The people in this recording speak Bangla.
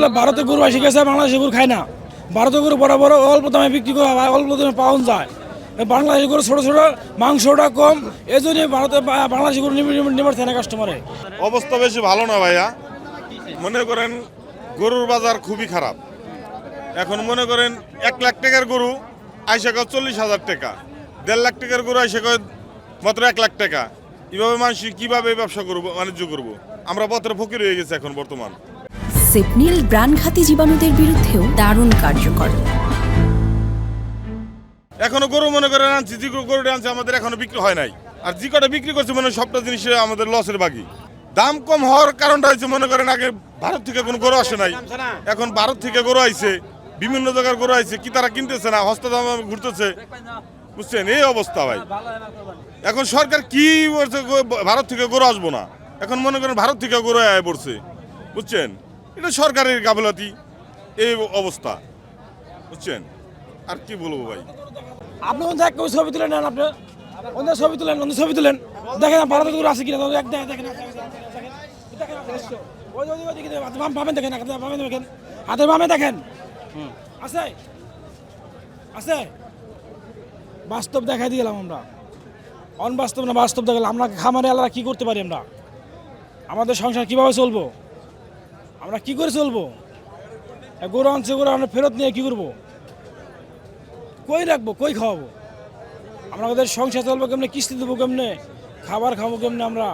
হলে ভারতে গরু এসে গেছে, বাংলাদেশে গরু খায় না। ভারতে গরু বড় বড় অল্প দামে বিক্রি করা হয়, অল্প দামে পাওয়া যায়। বাংলাদেশি গরু ছোট ছোট, মাংসটা কম, এই জন্যই ভারতে বাংলাদেশি গরু নিবার থাকে না কাস্টমারে। অবস্থা বেশি ভালো না ভাইয়া। মনে করেন গরুর বাজার খুবই খারাপ। এখন মনে করেন 1 লাখ টাকার গরু আইসা কয় 40,000 টাকা, 1.5 লাখ টাকার গরু আইসা কয় মাত্র 1 লাখ টাকা। এভাবে মানুষ কিভাবে ব্যবসা করবো, বাণিজ্য করবো? আমরা পথের ফকির হয়ে গেছি এখন বর্তমান। সেপনিল প্রাণঘাতী জীবাণুদের বিরুদ্ধেও দারুণ কার্যকর। এখনো গরু মনে করেন আনছি, যে গরুটা আনছে আমাদের এখনো বিক্রি হয় নাই। আর যে কটা বিক্রি করছে মানে সবটা জিনিস আমাদের লসের বাকি। দাম কম হওয়ার কারণটা হচ্ছে মনে করেন আগে ভারত থেকে কোনো গরু আসে নাই, এখন ভারত থেকে গরু আইছে, বিভিন্ন জায়গার গরু আইছে, কি তারা কিনতেছে না, হস্ত দাম ঘুরতেছে, বুঝছেন? এই অবস্থা ভাই। এখন সরকার কি বলছে, ভারত থেকে গরু আসবো না। এখন মনে করেন ভারত থেকে গরু আয় পড়ছে, বুঝছেন? এটা সরকারের গাফিলতি, এই অবস্থা, বুঝছেন? আর কি বলবো ভাই। আপনি দেখ ছবি তুলে নেন, আপনি ওদের ছবি তুলেন, ওদের ছবি তুলেন, দেখেন ভারতের গরু আছে কিনা, দেখেন বামে দেখেন, বামে দেখেন, হাতের বামে দেখেন, আছে আছে। বাস্তব দেখাই দিয়ে গেলাম আমরা, অনবাস্তব না বাস্তব দেখালাম। আমরা খামারে আল্লাহ কি করতে পারি? আমরা আমাদের সংসার কিভাবে চলবো? আমরা কি করে চলবো? গরু আনছে, গরু আমরা ফেরত নিয়ে কি করবো? কই রাখবো, কই খাওয়াবো? আমরা ওদের সংসার চলবো কেমনে, কিস্তি দেবো কেমনে, খাবার খাবো কেমনে আমরা?